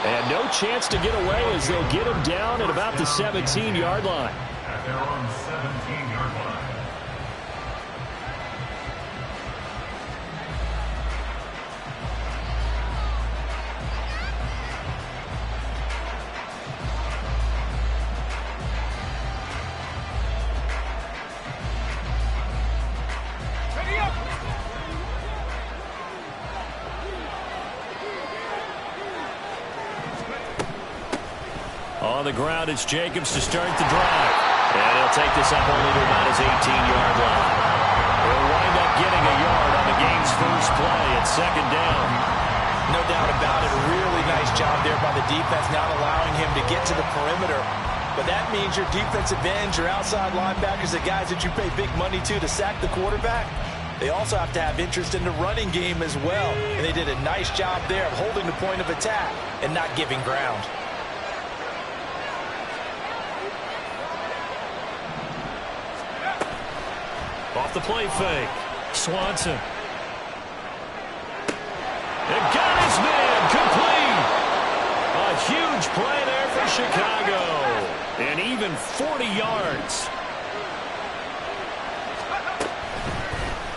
And no chance to get away as they'll get him down at about the 17-yard line. At their own 17-yard line. On the ground, it's Jacobs to start the drive. And he'll take this up only to about his 18-yard line. He'll wind up getting a yard on the game's first play at second down. No doubt about it. A really nice job there by the defense, not allowing him to get to the perimeter. But that means your defensive ends, your outside linebackers, the guys that you pay big money to sack the quarterback, they also have to have interest in the running game as well. And they did a nice job there of holding the point of attack and not giving ground. Off the play fake. Swanson. It got his man complete. A huge play there for Chicago. And even 40 yards.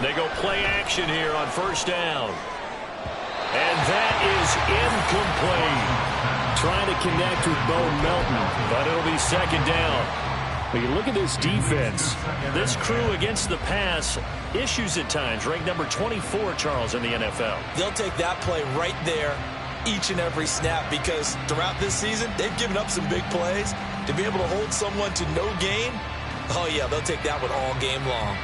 They go play action here on first down. And that is incomplete. Trying to connect with Bo Melton, but it'll be second down. When you look at this defense, this crew against the pass, issues at times, ranked number 24, Charles, in the NFL. They'll take that play right there each and every snap because throughout this season, they've given up some big plays. To be able to hold someone to no gain, oh yeah, they'll take that one all game long.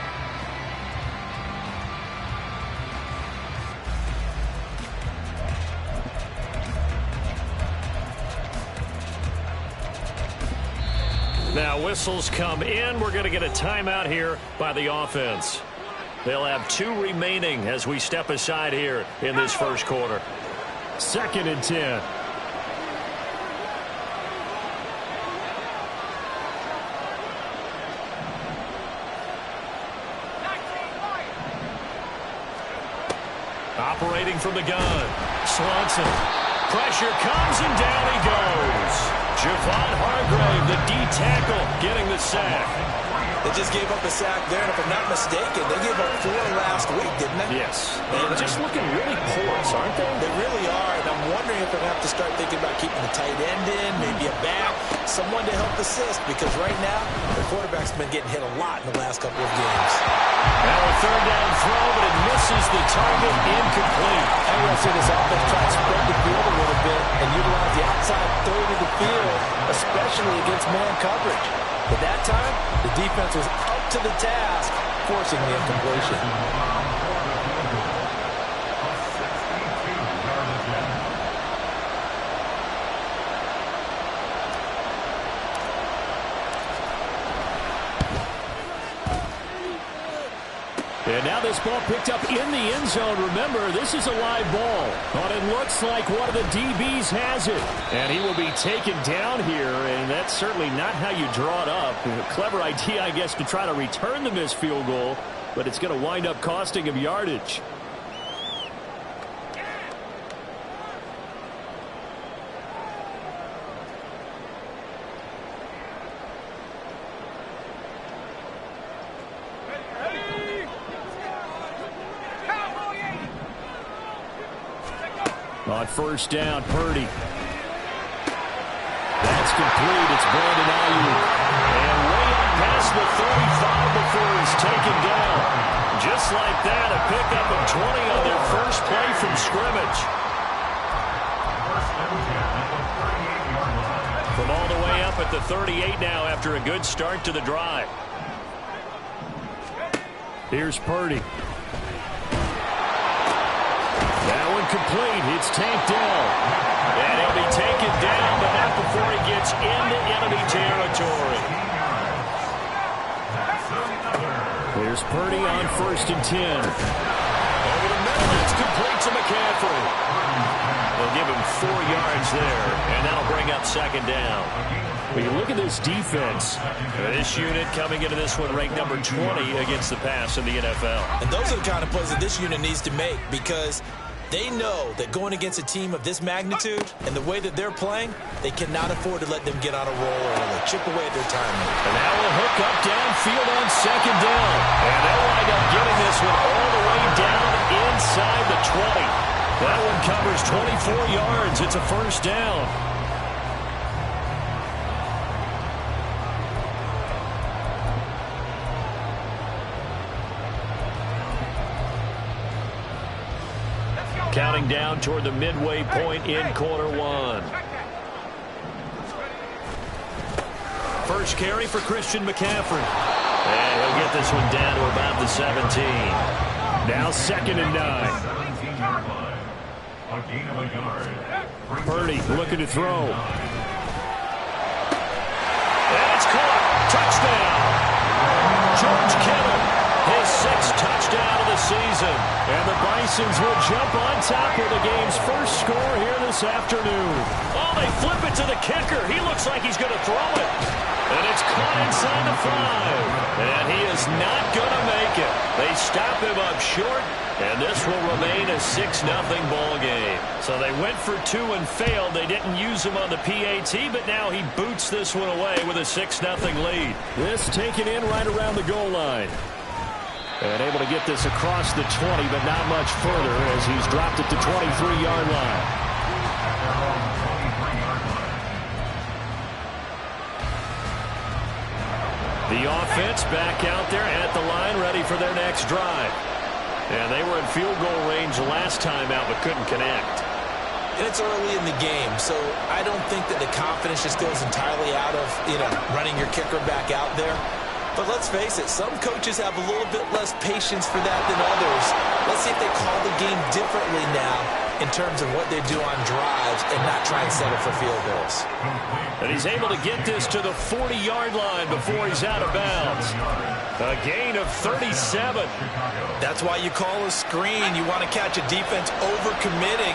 Now whistles come in. We're going to get a timeout here by the offense. They'll have 2 remaining as we step aside here in this first quarter. 2nd and 10. Operating from the gun. Swanson. Pressure comes and down he goes. Javon Hargrave, the D tackle, getting the sack. They just gave up a sack there, and if I'm not mistaken, they gave up 4 last week, didn't they? Yes. And just looking really porous, aren't they? They really are, and I'm wondering if they're going to have to start thinking about keeping the tight end in, maybe a back, someone to help assist, because right now, their quarterback's been getting hit a lot in the last couple of games. Now a 3rd down throw, but it misses the target, incomplete. I want to see this offense try to spread the field a little bit and utilize the outside third of the field, especially against man coverage. But that time, the defense was up to the task, forcing the incompletion. And now this ball picked up in the end zone. Remember, this is a live ball. But it looks like one of the DBs has it. And he will be taken down here, and that's certainly not how you draw it up. A clever idea, I guess, to try to return the missed field goal, but it's going to wind up costing him yardage. On first down, Purdy. That's complete. It's Brandon Ayuk. And way up past the 35 before he's taken down. Just like that, a pickup of 20 on their first play from scrimmage. From all the way up at the 38 now after a good start to the drive. Here's Purdy. That one complete. It's tanked down. And he'll be taken down, but not before he gets into enemy territory. There's Purdy on 1st and 10. Over the middle, that's complete to McCaffrey. They'll give him 4 yards there, and that'll bring up 2nd down. When you look at this defense, this unit coming into this one ranked number 20 against the pass in the NFL. And those are the kind of plays that this unit needs to make because They know that going against a team of this magnitude and the way that they're playing, they cannot afford to let them get on a roll or chip away at their time. And now a hook up downfield on second down. And they'll wind up getting this one all the way down inside the 20. That one covers 24 yards. It's a first down. Counting down toward the midway point in quarter one. First carry for Christian McCaffrey. And he'll get this one down to about the 17. Now 2nd and 9. Purdy looking to throw. And it's caught. Touchdown. George Kittle. His 6th touchdown of the season. And the Bisons will jump on top of the game's first score here this afternoon. Oh, they flip it to the kicker. He looks like he's going to throw it. And it's caught inside the 5. And he is not going to make it. They stop him up short. And this will remain a 6-0 ball game. So they went for 2 and failed. They didn't use him on the PAT, but now he boots this one away with a 6-0 lead. This taken in right around the goal line. And able to get this across the 20, but not much further as he's dropped it to 23-yard line. The offense back out there at the line, ready for their next drive. And they were in field goal range last time out, but couldn't connect. And it's early in the game, so I don't think that the confidence just goes entirely out of, running your kicker back out there. But let's face it, some coaches have a little bit less patience for that than others. Let's see if they call the game differently now in terms of what they do on drives and not try and settle for field goals. And he's able to get this to the 40-yard line before he's out of bounds. A gain of 37. That's why you call a screen. You want to catch a defense over-committing.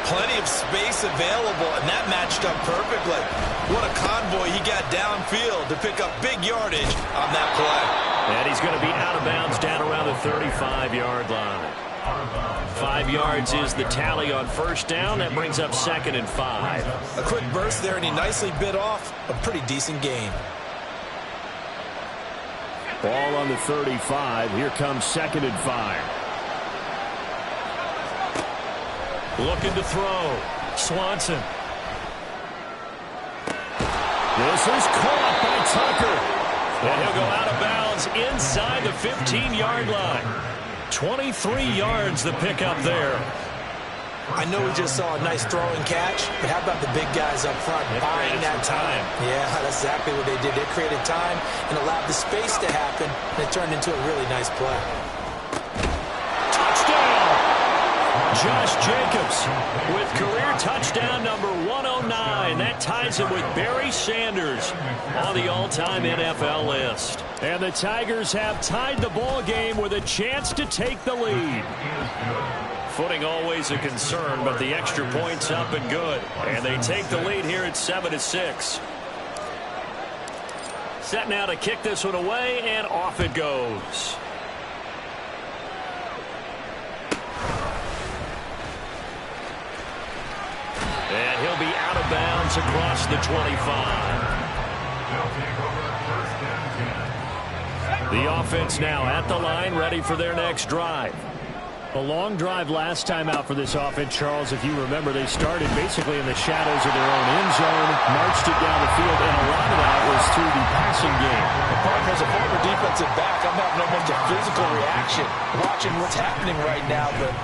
Plenty of space available, and that matched up perfectly. What a convoy he got downfield to pick up big yardage on that play. And he's going to be out of bounds down around the 35-yard line. 5 yards is the tally on first down. That brings up 2nd and 5. A quick burst there, and he nicely bit off a pretty decent gain. Ball on the 35. Here comes 2nd and 5. Looking to throw. Swanson. This is caught by Tucker. And he'll go out of bounds inside the 15-yard line. 23 yards the pickup there. I know we just saw a nice throw and catch, but how about the big guys up front buying that time? Yeah, that's exactly what they did. They created time and allowed the space to happen, and it turned into a really nice play. Josh Jacobs with career touchdown number 109. That ties him with Barry Sanders on the all-time NFL list. And the Tigers have tied the ball game with a chance to take the lead. Footing always a concern, but the extra point's up and good. And they take the lead here at 7-6. Set now to kick this one away, and off it goes. And he'll be out of bounds across the 25. The offense now at the line, ready for their next drive. A long drive last time out for this offense, Charles. If you remember, they started basically in the shadows of their own end zone, marched it down the field, and a lot of that was through the passing game. As a former defensive back, I'm having almost a physical reaction watching what's happening right now, but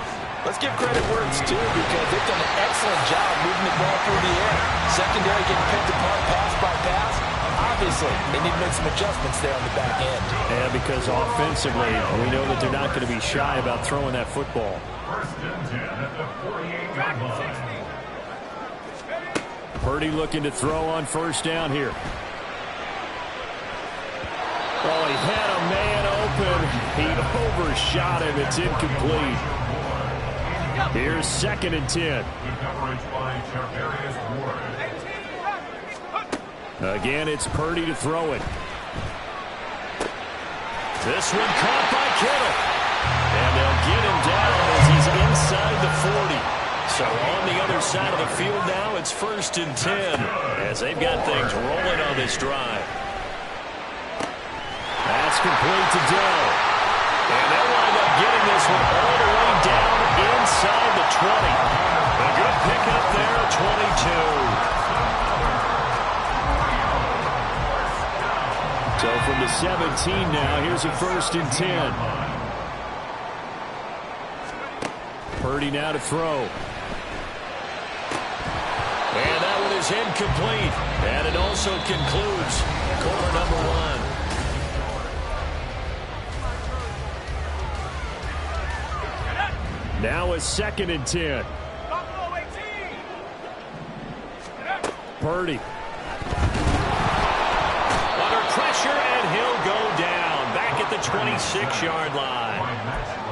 let's give credit where it's due because they've done an excellent job moving the ball through the air. Secondary getting picked apart pass by pass. Obviously, they need to make some adjustments there on the back end. Yeah, because offensively, we know that they're not going to be shy about throwing that football. Purdy looking to throw on first down here. Oh, he had a man open. He overshot him. It's incomplete. Here's 2nd and 10. Again, it's Purdy to throw it. This one caught by Kittle. And they'll get him down as he's inside the 40. So on the other side of the field now, it's 1st and 10 as they've got things rolling on this drive. That's complete to Dell. And they'll wind up getting this one all the way down inside the 20. A good pickup there, 22. So from the 17 now, here's a 1st and 10. Purdy now to throw. And that one is incomplete. And it also concludes quarter number 1. Now a 2nd and 10. Purdy. Under pressure, and he'll go down. Back at the 26-yard line.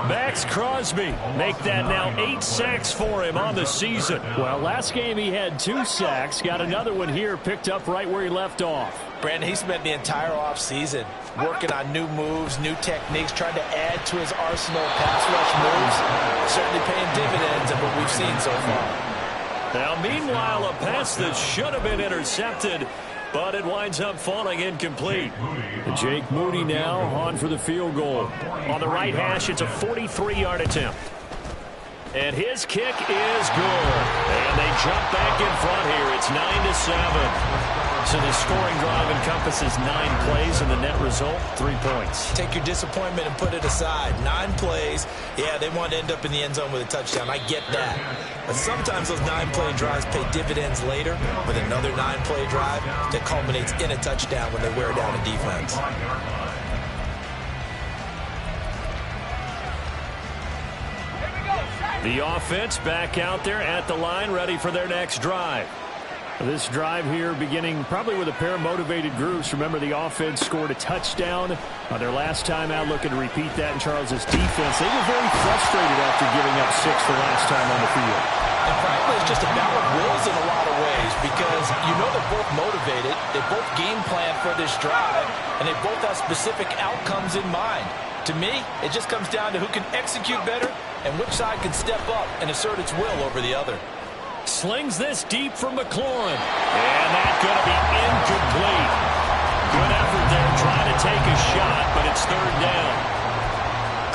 Max Crosby make that now 8 sacks for him on the season. Well, last game he had 2 sacks. Got another one here, picked up right where he left off. Brandon, he spent the entire offseason working on new moves, new techniques, trying to add to his arsenal of pass rush moves. Certainly paying dividends of what we've seen so far. Now, meanwhile, a pass that should have been intercepted, but it winds up falling incomplete. Jake Moody now on for the field goal. On the right hash, it's a 43-yard attempt. And his kick is good. And they jump back in front here. It's 9-7. So the scoring drive encompasses 9 plays, and the net result, 3 points. Take your disappointment and put it aside. 9 plays. Yeah, they want to end up in the end zone with a touchdown. I get that. But sometimes those 9-play drives pay dividends later with another 9-play drive that culminates in a touchdown when they wear down a defense. The offense back out there at the line, ready for their next drive. This drive here beginning probably with a pair of motivated groups. Remember, the offense scored a touchdown on their last time out, looking to repeat that in Charles's defense. They were very frustrated after giving up 6 the last time on the field. And frankly, it's just a battle of wills in a lot of ways because you know they're both motivated. They both game plan for this drive, and they both have specific outcomes in mind. To me, it just comes down to who can execute better and which side can step up and assert its will over the other. Slings this deep from McLaurin. And that's going to be incomplete. Good effort there trying to take a shot, but it's 3rd down.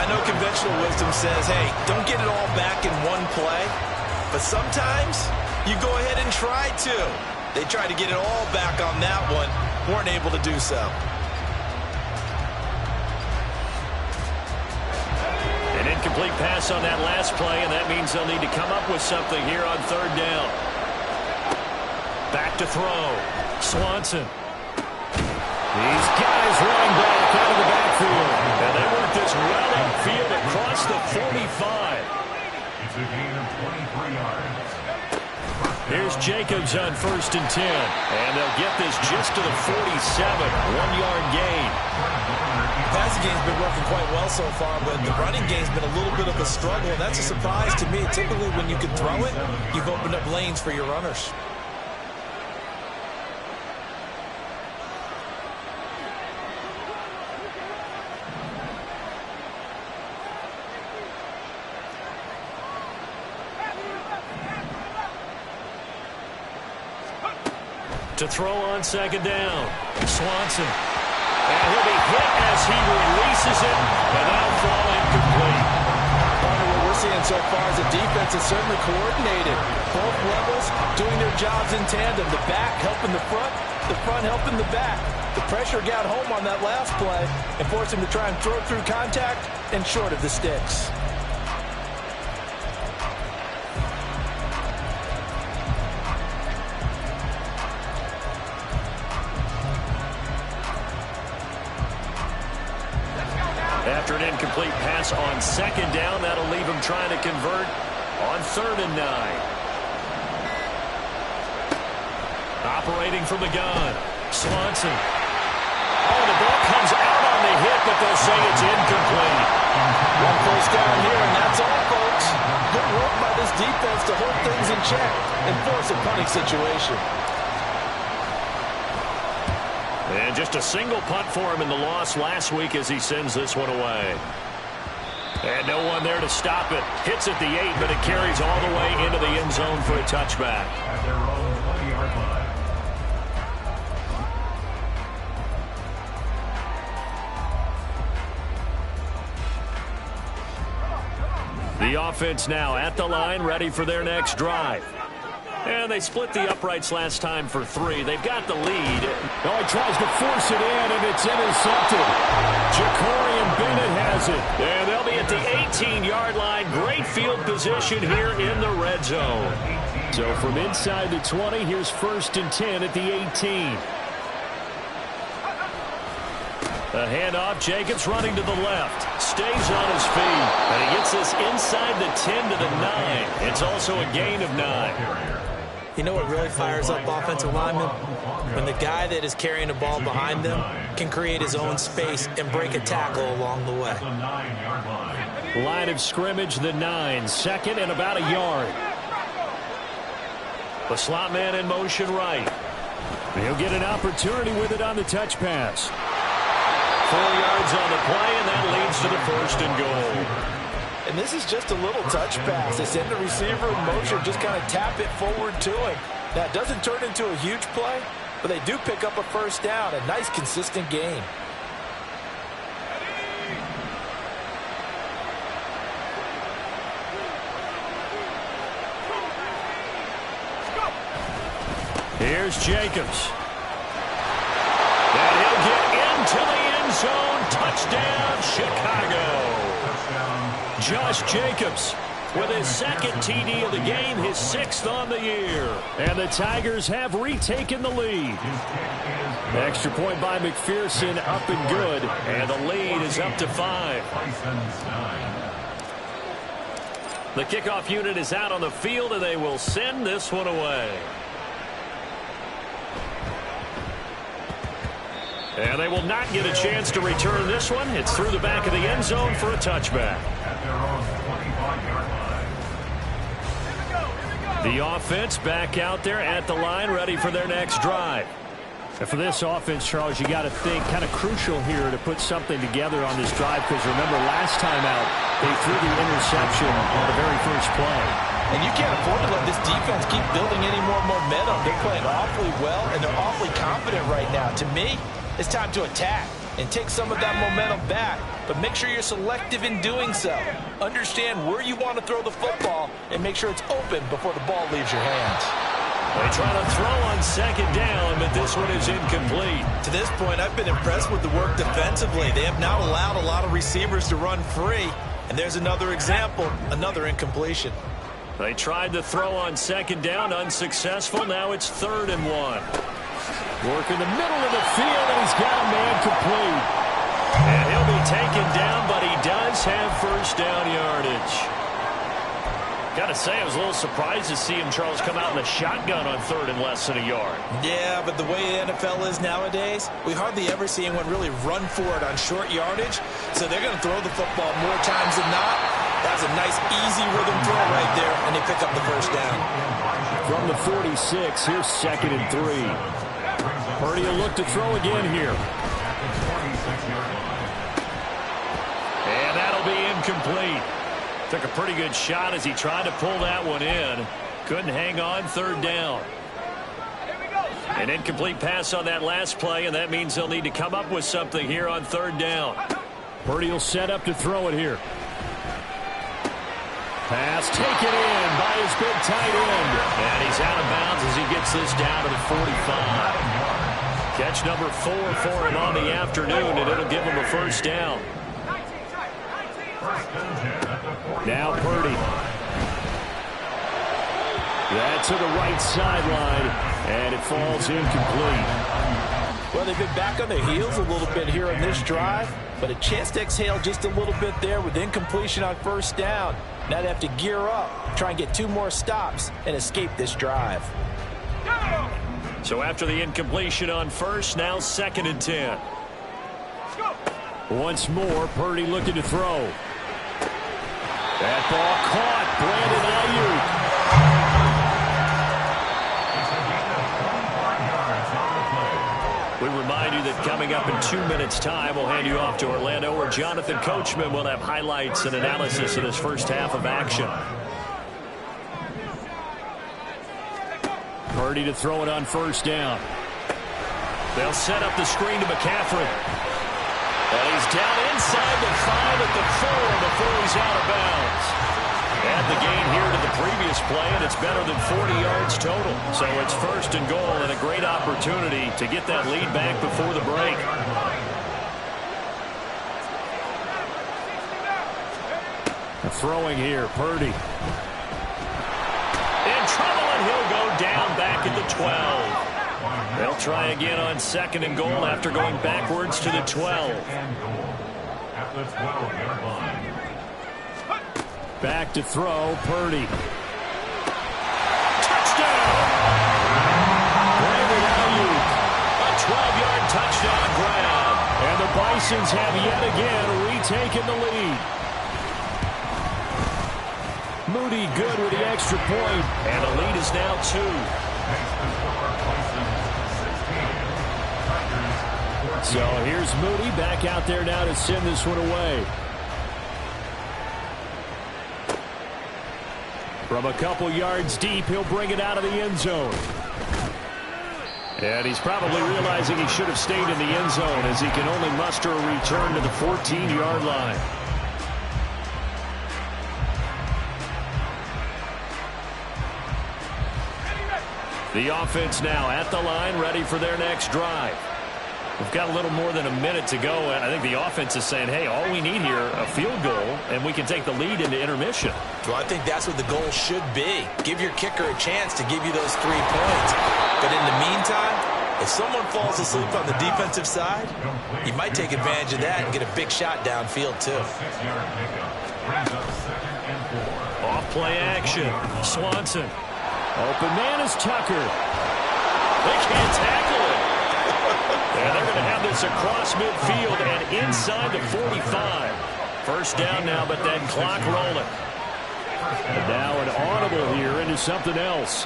I know conventional wisdom says, hey, don't get it all back in one play. But sometimes you go ahead and try to. They tried to get it all back on that one. Weren't able to do so. An incomplete pass on that last play, and that means they'll need to come up with something here on 3rd down. Back to throw. Swanson. These guys running back out of the backfield. And they work this well upfield across the 45. It's a gain of 23 yards. Here's Jacobs on 1st and 10. And they'll get this just to the 47. 1-yard gain. The passing game's been working quite well so far, but the running game's been a little bit of a struggle. That's a surprise to me. Typically, when you can throw it, you've opened up lanes for your runners. To throw on 2nd down. Swanson. And he'll be hit as he releases it, and that'll fall incomplete. Part of what we're seeing so far is the defense is certainly coordinated. Both levels doing their jobs in tandem. The back helping the front helping the back. The pressure got home on that last play and forced him to try and throw through contact and short of the sticks. After an incomplete pass on 2nd down, that'll leave him trying to convert on 3rd and 9. Operating from the gun, Swanson. Oh, the ball comes out on the hit, but they'll say it's incomplete. 1 first down here, and that's all, folks. Good work by this defense to hold things in check and force a punting situation. And just a single punt for him in the loss last week as he sends this one away. And no one there to stop it. Hits at the 8, but it carries all the way into the end zone for a touchback. At their own 20-yard line. The offense now at the line, ready for their next drive. And they split the uprights last time for 3. They've got the lead. Oh, he tries to force it in, and it's intercepted. Jacorian Bennett has it. And they'll be at the 18-yard line. Great field position here in the red zone. So from inside the 20, here's 1st and 10 at the 18. A handoff. Jacobs running to the left. Stays on his feet. And he gets this inside the 10 to the 9. It's also a gain of 9. You know what really fires up offensive linemen? When the guy that is carrying the ball behind them can create his own space and break a tackle along the way. Line of scrimmage, the 9. 2nd and about a yard. The slot man in motion right. He'll get an opportunity with it on the touch pass. 4 yards on the play, and that leads to the 1st and goal. And this is just a little touch pass. They send the receiver in motion, just kind of tap it forward to him. Now, it doesn't turn into a huge play, but they do pick up a 1st down. A nice, consistent gain. Here's Jacobs. And he'll get into the end zone. Touchdown, Chicago. Josh Jacobs with his 2nd TD of the game, his 6th on the year. And the Tigers have retaken the lead. Extra point by McPherson, up and good. And the lead is up to 5. The kickoff unit is out on the field, and they will send this one away. And they will not get a chance to return this one. It's through the back of the end zone for a touchback. At their own 25-yard line. The offense back out there at the line, ready for their next drive. And for this offense, Charles, you got to think kind of crucial here to put something together on this drive, because remember last time out, they threw the interception on the very first play. And you can't afford to let this defense keep building any more momentum. They're playing awfully well, and they're awfully confident right now. To me, it's time to attack and take some of that momentum back. But make sure you're selective in doing so. Understand where you want to throw the football and make sure it's open before the ball leaves your hands. They try to throw on 2nd down, but this one is incomplete. To this point, I've been impressed with the work defensively. They have not allowed a lot of receivers to run free. And there's another example, another incompletion. They tried to throw on 2nd down, unsuccessful. Now it's 3rd and 1. Work in the middle of the field, and he's got a man complete. And he'll be taken down, but he does have 1st down yardage. Got to say, I was a little surprised to see him, Charles, come out in a shotgun on 3rd and less than a yard. Yeah, but the way the NFL is nowadays, we hardly ever see anyone really run for it on short yardage. So they're going to throw the football more times than not. That's a nice, easy rhythm throw right there, and they pick up the 1st down. From the 46, here's 2nd and 3. Purdy will look to throw again here. And that'll be incomplete. Took a pretty good shot as he tried to pull that one in. Couldn't hang on. 3rd down. An incomplete pass on that last play, and that means they'll need to come up with something here on 3rd down. Purdy will set up to throw it here. Pass taken in by his big tight end. And he's out of bounds as he gets this down to the 45. Catch number 4 for him on the afternoon, and it'll give him a 1st down. Now Purdy. That's to the right sideline, and it falls incomplete. Well, they've been back on their heels a little bit here on this drive, but a chance to exhale just a little bit there with incompletion on 1st down. Now they have to gear up, try and get 2 more stops, and escape this drive. So after the incompletion on 1st, now 2nd and 10. Once more, Purdy looking to throw. That ball caught. Brandon Ayuk. We remind you that coming up in 2 minutes' time. We'll hand you off to Orlando, where Jonathan Coachman will have highlights and analysis of this first half of action. Purdy to throw it on first down. They'll set up the screen to McCaffrey. And he's down inside the 5 at the 4 before he's out of bounds. Add the gain here to the previous play, and it's better than 40 yards total. So it's first and goal, and a great opportunity to get that lead back before the break. Throwing here, Purdy. In trouble, and he'll go down back at the 12. They'll try again on second and goal after going backwards to the 12. At the 12-yard line. Back to throw, Purdy. Touchdown! Brandon Ayuk, a 12-yard touchdown grab. And the Bisons have yet again retaken the lead. Moody good with the extra point. And the lead is now 2. So here's Moody back out there now to send this one away. From a couple yards deep, he'll bring it out of the end zone. And he's probably realizing he should have stayed in the end zone, as he can only muster a return to the 14-yard line. The offense now at the line, ready for their next drive. We've got a little more than a minute to go, and I think the offense is saying, hey, all we need here, a field goal, and we can take the lead into intermission. Well, I think that's what the goal should be. Give your kicker a chance to give you those 3 points. But in the meantime, if someone falls asleep on the defensive side, you might take advantage of that and get a big shot downfield, too. Off play action. Swanson. Open man is Tucker. They can't tackle it. And they're going to have this across midfield and inside the 45. First down now, but that clock rolling. And now an audible here into something else.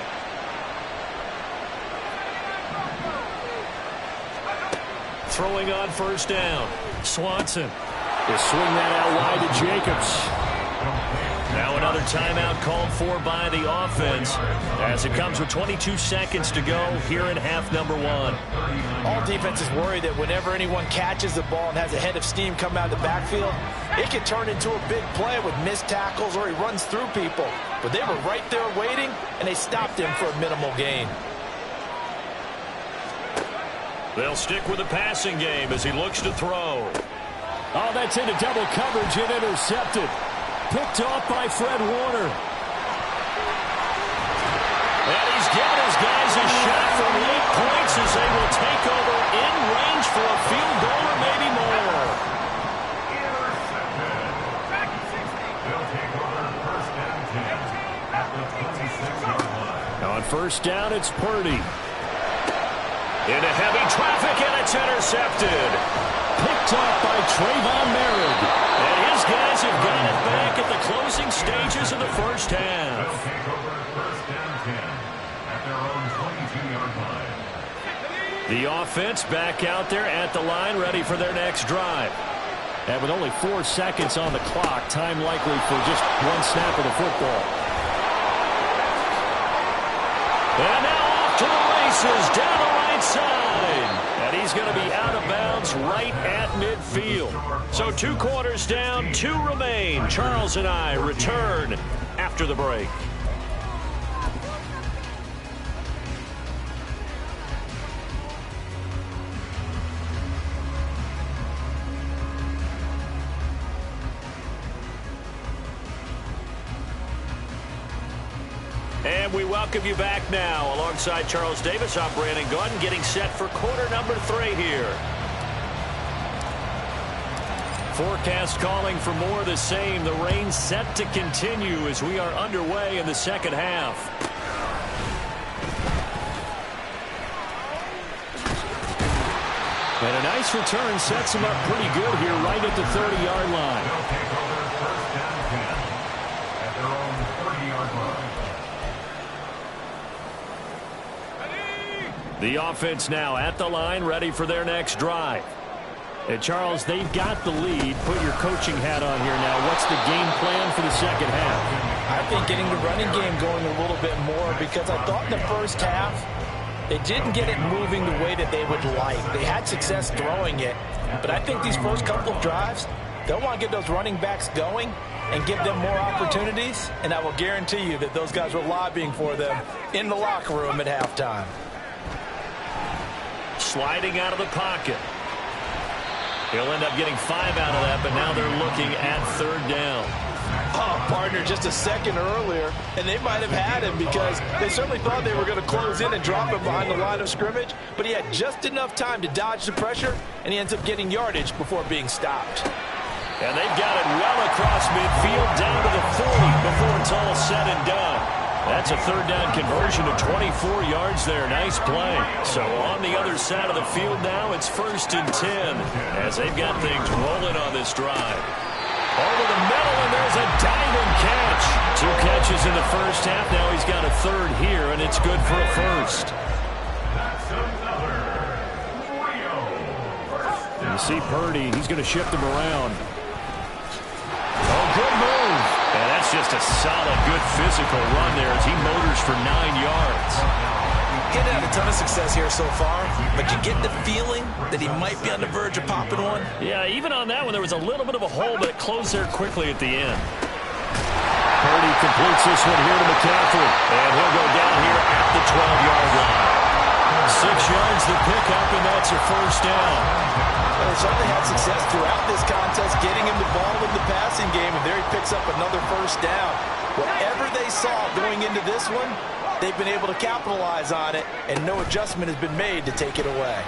Throwing on first down. Swanson. They swing that out wide to Jacobs. Now another timeout called for by the offense as it comes with 22 seconds to go here in half number 1. All defenses worry that whenever anyone catches the ball and has a head of steam come out of the backfield, it can turn into a big play with missed tackles or he runs through people. But they were right there waiting, and they stopped him for a minimal gain. They'll stick with the passing game as he looks to throw. Oh, that's into double coverage and intercepted. Picked off by Fred Warner. And he's giving his guys a shot for late points as they will take over in range for a field goal or maybe more. They'll take over first down 10 at the 26-yard line. On first down, it's Purdy. Into heavy traffic, and it's intercepted. Picked off by Trayvon Merritt. And his guys have got it back at the closing stages of the first half. They'll take over first down 10 at their own 22-yard line. The offense back out there at the line, ready for their next drive. And with only 4 seconds on the clock, time likely for just one snap of the football. And now off to the races, down the right side. And he's going to be out of bounds right at midfield. So 2 quarters down, 2 remain. Charles and I return after the break. And we welcome you back now. Alongside Charles Davis, I'm Brandon Gaudin, getting set for quarter number 3 here. Forecast calling for more of the same. The rain set to continue as we are underway in the second half. And a nice return sets him up pretty good here right at the 30-yard line. They'll take over first down 10 at their own 30-yard line. The offense now at the line, ready for their next drive. And Charles, they've got the lead. Put your coaching hat on here now. What's the game plan for the second half? I think getting the running game going a little bit more, because I thought in the first half they didn't get it moving the way that they would like. They had success throwing it, but I think these first couple of drives, they'll want to get those running backs going and give them more opportunities, and I will guarantee you that those guys were lobbying for them in the locker room at halftime. Sliding out of the pocket. He'll end up getting 5 out of that, but now they're looking at third down. Oh, partner, just a second earlier, and they might have had him because they certainly thought they were going to close in and drop him behind the line of scrimmage, but he had just enough time to dodge the pressure, and he ends up getting yardage before being stopped. And they've got it well across midfield down to the 40 before it's all said and done. That's a third down conversion of 24 yards there. Nice play. So on the other side of the field now, it's 1st and 10 as they've got things rolling on this drive. Over the middle, and there's a diving catch. 2 catches in the first half. Now he's got a third here, and it's good for a first. You see Purdy, he's going to shift him around. Oh, good move. And that's just a solid, good physical run there as he motors for 9 yards. He had a ton of success here so far, but you get the feeling that he might be on the verge of popping one. Yeah, even on that one, there was a little bit of a hole, but it closed there quickly at the end. Purdy completes this one here to McCaffrey, and he'll go down here at the 12-yard line. 6 yards the pickup, and that's a first down. Well, they certainly had success throughout this contest, getting him the ball in the passing game, and there he picks up another first down. Whatever they saw going into this one, they've been able to capitalize on it, and no adjustment has been made to take it away.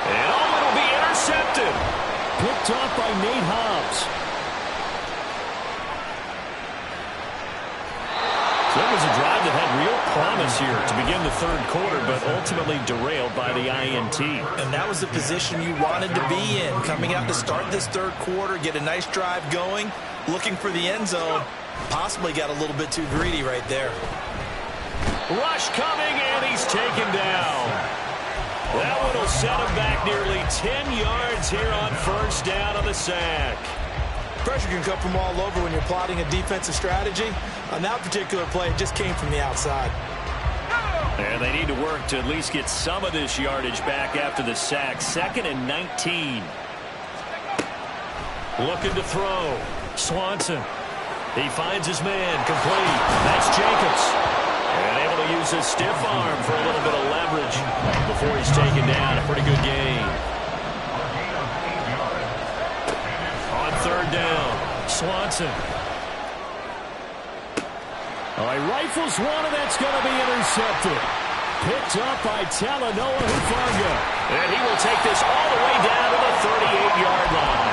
And it'll be intercepted. Picked off by Nate Hobbs. So that was a drive that had real promise here to begin the third quarter, but ultimately derailed by the INT. And that was the position you wanted to be in, coming out to start this third quarter, get a nice drive going, looking for the end zone. Possibly got a little bit too greedy right there. Rush coming, and he's taken down. That one will set him back nearly 10 yards here on first down on the sack. Pressure can come from all over when you're plotting a defensive strategy. On that particular play, it just came from the outside. And they need to work to at least get some of this yardage back after the sack. 2nd and 19. Looking to throw. Swanson. He finds his man. Complete. That's Jacobs. And able to use his stiff arm for a little bit of leverage before he's taken down. A pretty good gain. On third down, Swanson. All right, rifles one, and that's going to be intercepted. Picked up by Talanoa Hufanga. And he will take this all the way down to the 38-yard line.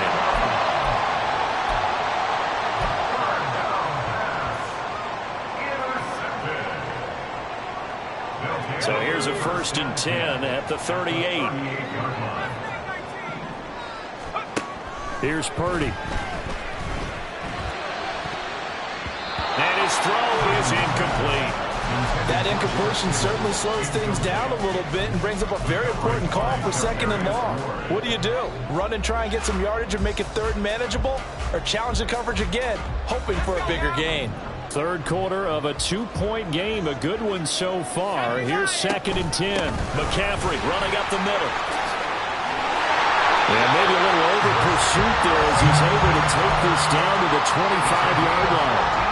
So here's a 1st and 10 at the 38. Here's Purdy. And his throw is incomplete. That incompletion certainly slows things down a little bit and brings up a very important call for 2nd and long. What do? Run and try and get some yardage and make it third and manageable? Or challenge the coverage again, hoping for a bigger gain? Third quarter of a 2-point game. A good one so far. Here's 2nd and 10. McCaffrey running up the middle. And maybe a little over pursuit there as he's able to take this down to the 25-yard line.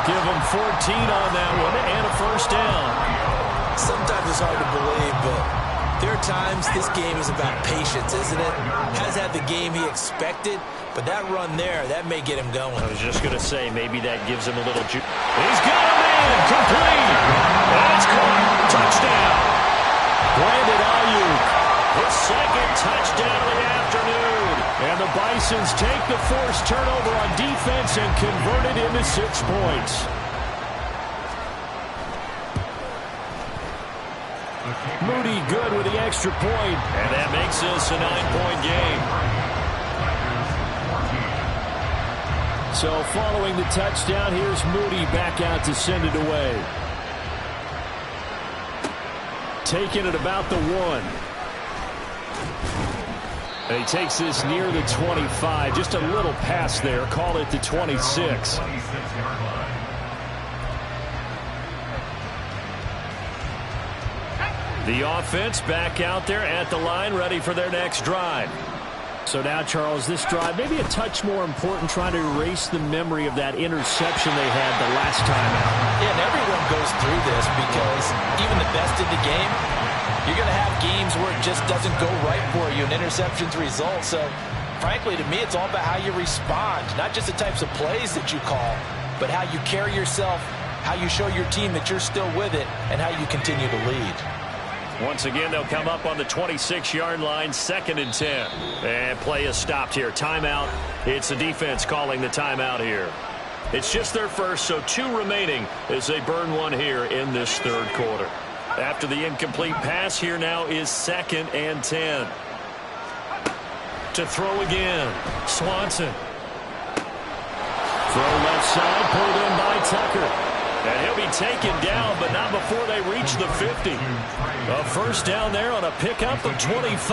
Give him 14 on that one and a first down. Sometimes it's hard to believe, but there are times this game is about patience, isn't it? Has had the game he expected, but that run there, that may get him going. I was just going to say, maybe that gives him a little juice. He's got a man, complete. That's caught. Touchdown. Brandon Ayuk, his 2nd touchdown of the afternoon. And the Bisons take the forced turnover on defense and convert it into 6 points. Moody good with the extra point, and that makes this a 9-point game. So following the touchdown, here's Moody back out to send it away. taken at about the 1. And he takes this near the 25. Just a little pass there. Call it the 26. The offense back out there at the line, ready for their next drive. So now, Charles, this drive maybe a touch more important, trying to erase the memory of that interception they had the last time out. Yeah, and everyone goes through this because even the best in the game, you're going to have games where it just doesn't go right for you, and interceptions result. So, frankly, to me, it's all about how you respond, not just the types of plays that you call, but how you carry yourself, how you show your team that you're still with it, and how you continue to lead. Once again, they'll come up on the 26-yard line, 2nd and 10. And play is stopped here. Timeout. It's the defense calling the timeout here. It's just their first, so 2 remaining as they burn one here in this 3rd quarter. After the incomplete pass, here now is 2nd and 10. To throw again, Swanson. Throw left side, pulled in by Tucker. And he'll be taken down, but not before they reach the 50. A first down there on a pickup of 25. First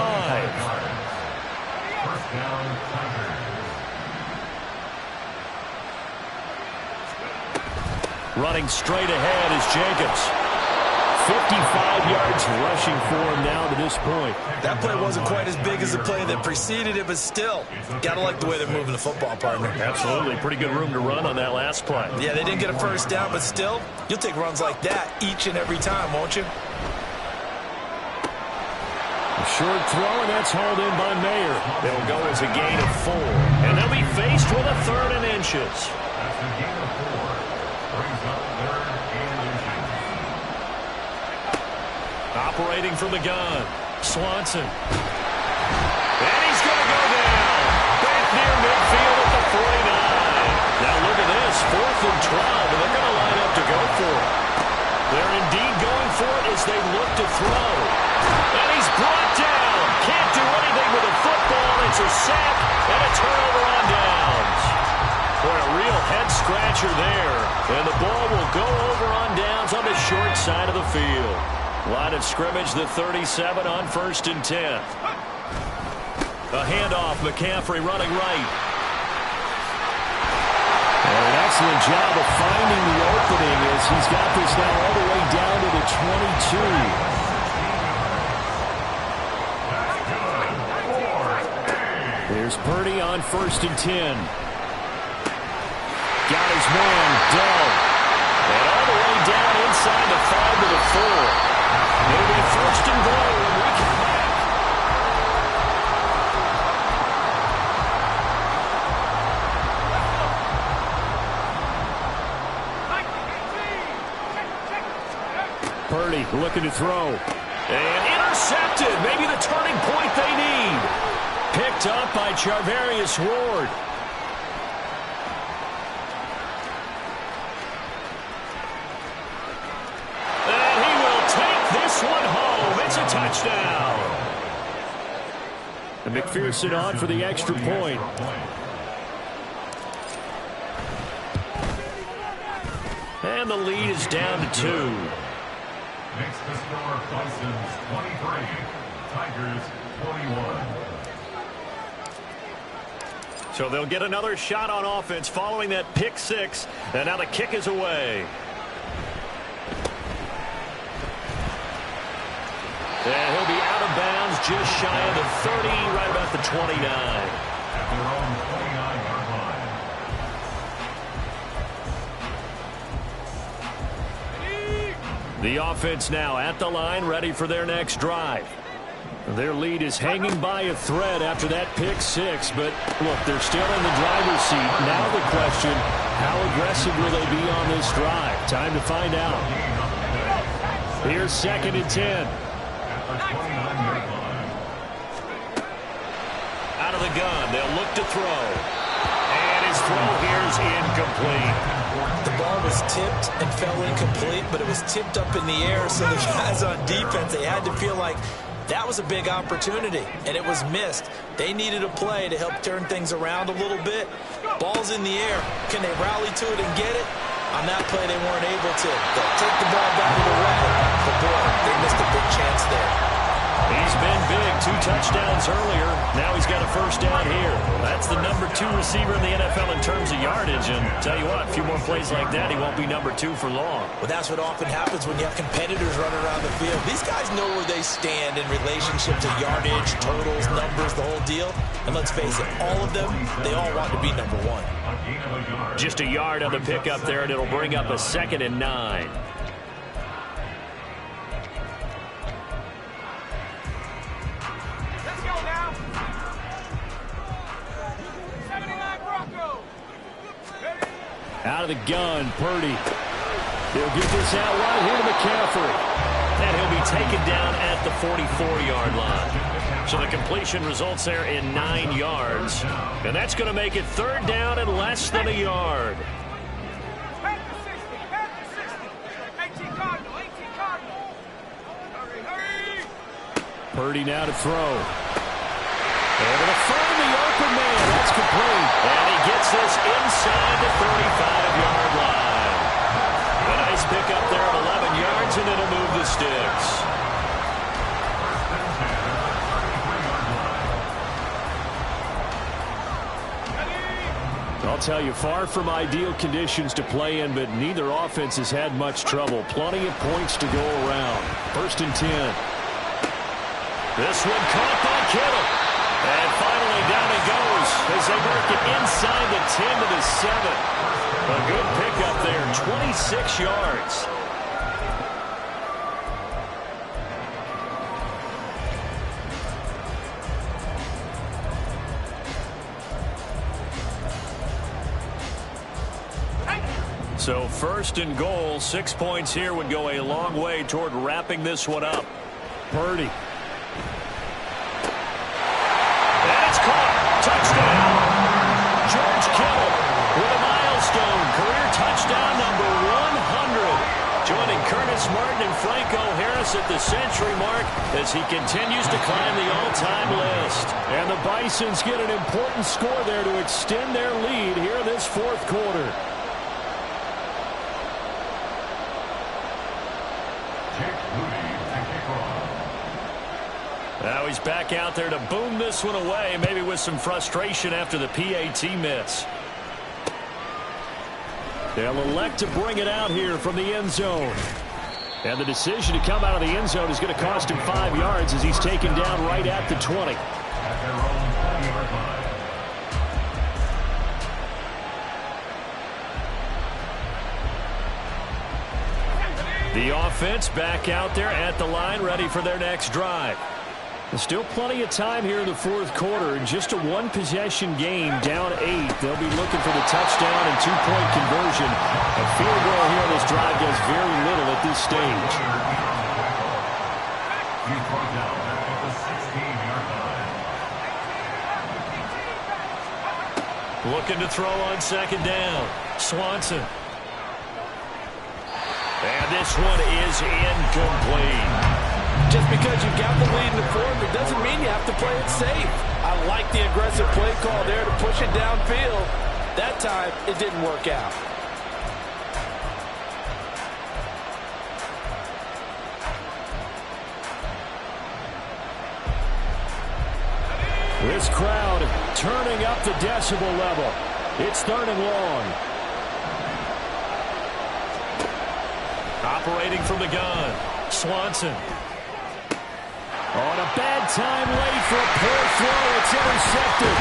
down, Tigers. Running straight ahead is Jacobs. 55 yards rushing for him now to this point. That play wasn't quite as big as the play that preceded it, but still, got to like the way they're moving the football, partner. Absolutely. Pretty good room to run on that last play. Yeah, they didn't get a first down, but still, you'll take runs like that each and every time, won't you? A short throw, and that's hauled in by Mayer. They'll go as a gain of 4. And they'll be faced with a 3rd and inches. That's a gain of 4. Brings up 3rd and inches. Operating from the gun, Swanson. And he's going to go down. Back near midfield at the 49. Now look at this, 4th and 12, and they're going to line up to go for it. They're indeed going for it as they look to throw. And he's brought down. Can't do anything with the football. It's a sack and a turnover on downs. Boy, a real head-scratcher there. And the ball will go over on downs on the short side of the field. Line of scrimmage, the 37 on 1st and 10. A handoff, McCaffrey running right. And an excellent job of finding the opening as he's got this now all the way down to the 22. Here's Purdy on 1st and 10. Got his man, Dell. And all the way down inside the 5 to the 4. It'll be 1st and goal when we come back. Purdy looking to throw. And intercepted. Maybe the turning point they need. Picked up by Charvarius Ward. Touchdown. And McPherson on for the extra point. And the lead is down to 2. Makes the score Bison's 23, Tigers 21. So they'll get another shot on offense following that pick 6. And now the kick is away. And he'll be out of bounds just shy of the 30, right about the 29. At their own 29-yard line. The offense now at the line, ready for their next drive. Their lead is hanging by a thread after that pick 6, but look, they're still in the driver's seat. Now the question, how aggressive will they be on this drive? Time to find out. Here's 2nd and 10. Out of the gun, they'll look to throw. And his throw here is incomplete. The ball was tipped and fell incomplete, but it was tipped up in the air, so the guys on defense, they had to feel like that was a big opportunity, and it was missed. They needed a play to help turn things around a little bit. Ball's in the air. Can they rally to it and get it? On that play, they weren't able to. They'll take the ball back to the right, but boy, they missed a big chance touchdowns earlier. Now he's got a first down here. That's the number 2 receiver in the NFL in terms of yardage. And tell you what, a few more plays like that, he won't be number 2 for long. Well, that's what often happens when you have competitors running around the field. These guys know where they stand in relationship to yardage, totals, numbers, the whole deal. And let's face it, all of them, they all want to be number 1. Just a yard on the pickup there, and it'll bring up a 2nd and 9. Out of the gun, Purdy. He'll get this out right here to McCaffrey. And he'll be taken down at the 44-yard line. So the completion results there in 9 yards. And that's going to make it 3rd down and less than a yard. Purdy now to throw. Able to find the open man. That's complete. And he gets this inside the 35-yard line. A nice pickup there of 11 yards, and it'll move the sticks. I'll tell you, far from ideal conditions to play in, but neither offense has had much trouble. Plenty of points to go around. 1st and 10. This one caught by Kittle. And finally down it goes as they work it inside the 10 to the 7. A good pickup there, 26 yards. So 1st and goal, 6 points here would go a long way toward wrapping this one up. Purdy. Touchdown. George Kittle with a milestone. Career touchdown number 100. Joining Curtis Martin and Franco Harris at the century mark as he continues to climb the all-time list. And the Bisons get an important score there to extend their lead here in this 4th quarter. Now he's back out there to boom this one away, maybe with some frustration after the PAT miss. They'll elect to bring it out here from the end zone. And the decision to come out of the end zone is going to cost him 5 yards as he's taken down right at the 20. The offense back out there at the line, ready for their next drive. There's still plenty of time here in the 4th quarter. In just a 1-possession game, down 8. They'll be looking for the touchdown and 2-point conversion. A field goal here on this drive does very little at this stage. Looking to throw on 2nd down. Swanson. And this one is incomplete. Just because you've got the lead in the 4th, it doesn't mean you have to play it safe. I like the aggressive play call there to push it downfield. That time, it didn't work out. This crowd turning up the decibel level. It's 3rd and long. Operating from the gun, Swanson. On a bad time late for a poor throw. It's intercepted.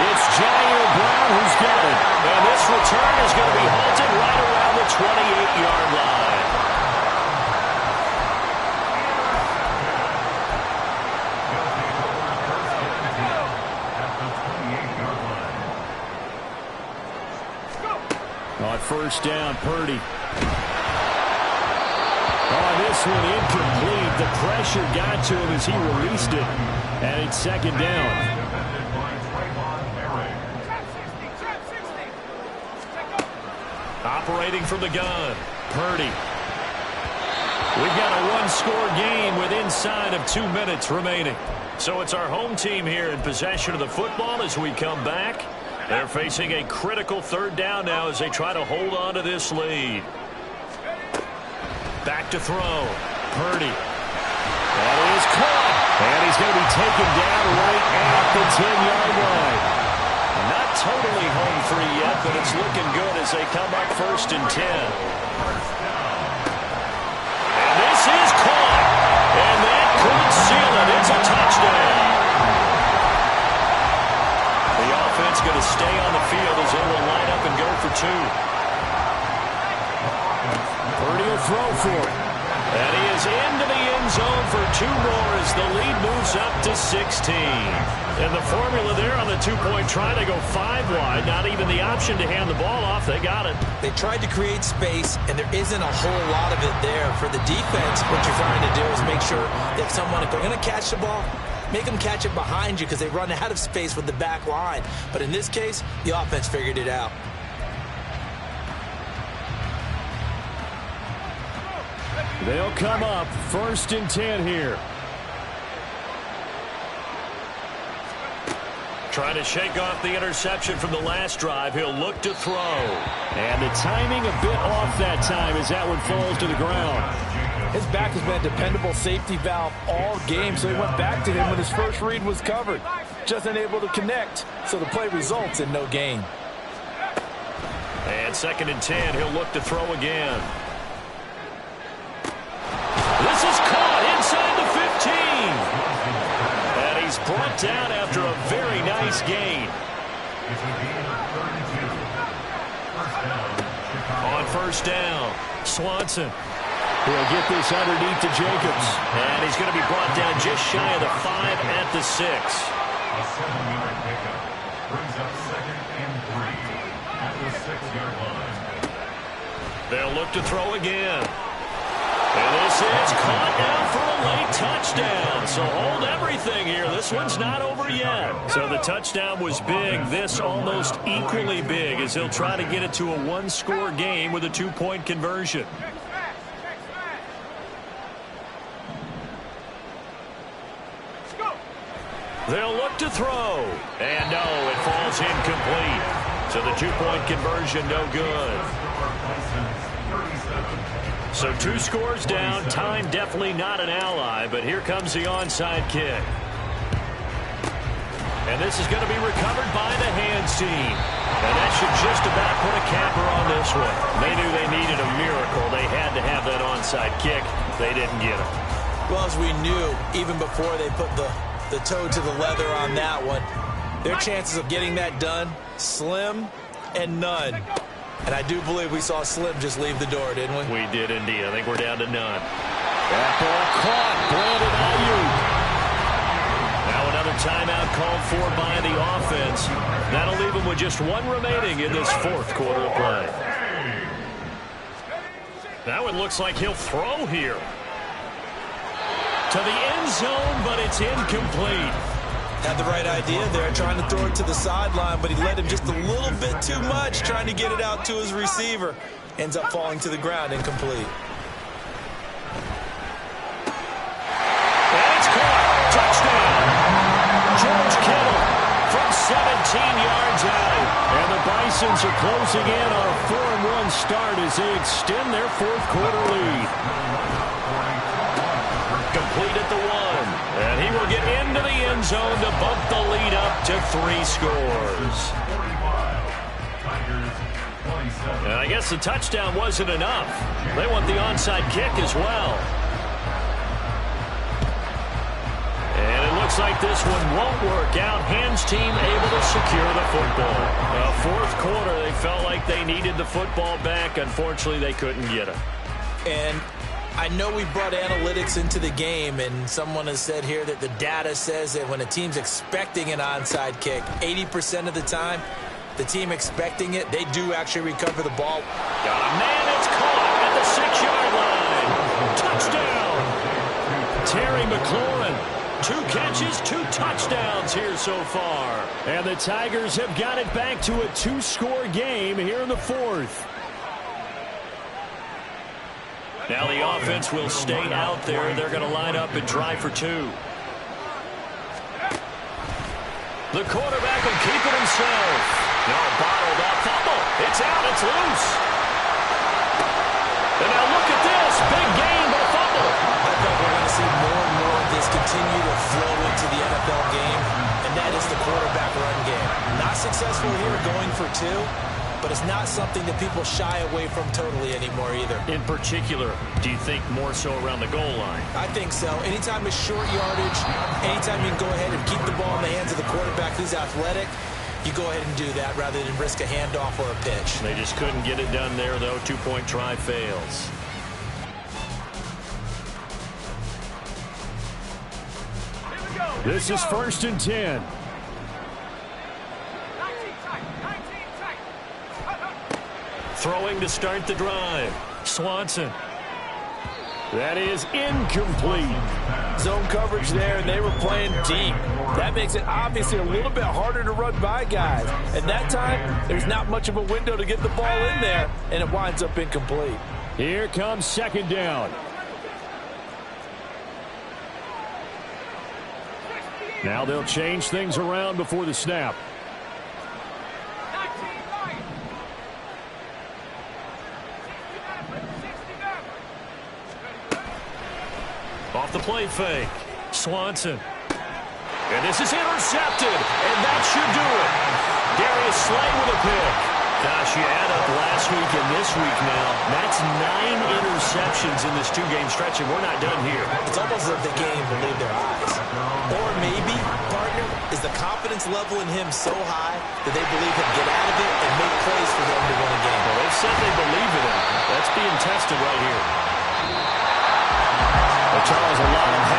It's Jair Brown who's got it. And this return is going to be halted right around the 28-yard line. On 1st down, Purdy. This one incomplete. The pressure got to him as he released it. And it's 2nd down. Operating from the gun, Purdy. We've got a 1-score game with inside of 2 minutes remaining. So it's our home team here in possession of the football as we come back. They're facing a critical 3rd down now as they try to hold on to this lead. Back to throw. Purdy. That is caught. And he's going to be taken down right at the 10-yard line. Not totally home free yet, but it's looking good as they come up 1st and 10. And this is caught. And that could seal it. It's a touchdown. The offense going to stay on the field as they will line up and go for 2. Purdy will throw for it. And he is into the end zone for 2 more as the lead moves up to 16. And the formula there on the 2-point try, they go 5 wide. Not even the option to hand the ball off. They got it. They tried to create space, and there isn't a whole lot of it there. For the defense, what you're trying to do is make sure that someone, if they're going to catch the ball, make them catch it behind you because they run out of space with the back line. But in this case, the offense figured it out. They'll come up 1st and 10 here. Trying to shake off the interception from the last drive. He'll look to throw. And the timing a bit off that time as that one falls to the ground. His back has been a dependable safety valve all game, so he went back to him when his first read was covered. Just unable to connect, so the play results in no gain. And 2nd and 10, he'll look to throw again. This is caught inside the 15. And he's brought down after a very nice gain. On 1st down, Swanson. He'll get this underneath to Jacobs. And he's going to be brought down just shy of the 5 at the 6. A 7-yard pickup brings up 2nd and 3 at the 6-yard line. They'll look to throw again. And this is caught now for a late touchdown. So hold everything here. This one's not over yet. So the touchdown was big. This almost equally big as he'll try to get it to a 1-score game with a 2-point conversion. They'll look to throw. And no, it falls incomplete. So the 2-point conversion no good. So 2 scores down. Time definitely not an ally, but here comes the onside kick. And this is going to be recovered by the hands team. And that should just about put a capper on this one. They knew they needed a miracle. They had to have that onside kick. They didn't get it. Well, as we knew, even before they put the toe to the leather on that one, their chances of getting that done, slim and none. And I do believe we saw Slim just leave the door, didn't we? We did indeed. I think we're down to none. That ball caught. Brandon Ayuk. Now another timeout called for by the offense. That'll leave them with just 1 remaining in this 4th quarter of play. Now it looks like he'll throw here. To the end zone, but it's incomplete. Had the right idea there, trying to throw it to the sideline, but he led him just a little bit too much, trying to get it out to his receiver. Ends up falling to the ground, incomplete. And it's caught. Touchdown. George Kittle from 17 yards out. And the Bisons are closing in on a 4-1 start as they extend their 4th quarter lead. Complete at the 1. And he will get into the end zone to bump the lead up to 3 scores. And I guess the touchdown wasn't enough. They want the onside kick as well. And it looks like this one won't work out. Hands team able to secure the football. 4th quarter, they felt like they needed the football back. Unfortunately, they couldn't get it. And I know we brought analytics into the game, and someone has said here that the data says that when a team's expecting an onside kick, 80% of the time, the team expecting it, they do actually recover the ball. Got a man, it's caught at the 6-yard line. Touchdown. Terry McLaurin, 2 catches, 2 touchdowns here so far. And the Tigers have got it back to a 2-score game here in the 4th. Now the offense will stay out there. They're going to line up and try for 2. The quarterback will keep it himself. No, bottled up. Fumble. It's out. It's loose. And now look at this. Big gain, but a fumble. I thought we're going to see more and more of this continue to too, but it's not something that people shy away from totally anymore either. In particular, do you think more so around the goal line? I think so. Anytime it's short yardage, anytime you can go ahead and keep the ball in the hands of the quarterback who's athletic, you go ahead and do that rather than risk a handoff or a pitch. They just couldn't get it done there, though. 2-point try fails. This is 1st and 10. Throwing to start the drive. Swanson. That is incomplete. Zone coverage there, and they were playing deep. That makes it obviously a little bit harder to run by guys. At that time, there's not much of a window to get the ball in there, and it winds up incomplete. Here comes 2nd down. Now they'll change things around before the snap. Off the play fake. Swanson. And this is intercepted, and that should do it. Darius Slay with a pick. Gosh, you add up last week and this week now. That's 9 interceptions in this 2-game stretch, and we're not done here. It's almost as if the game believe their eyes. Or maybe, partner, is the confidence level in him so high that they believe he'll get out of it and make plays for them to win a game. Well, they've said they believe in him. That's being tested right here. Well, Charles, a lot of happy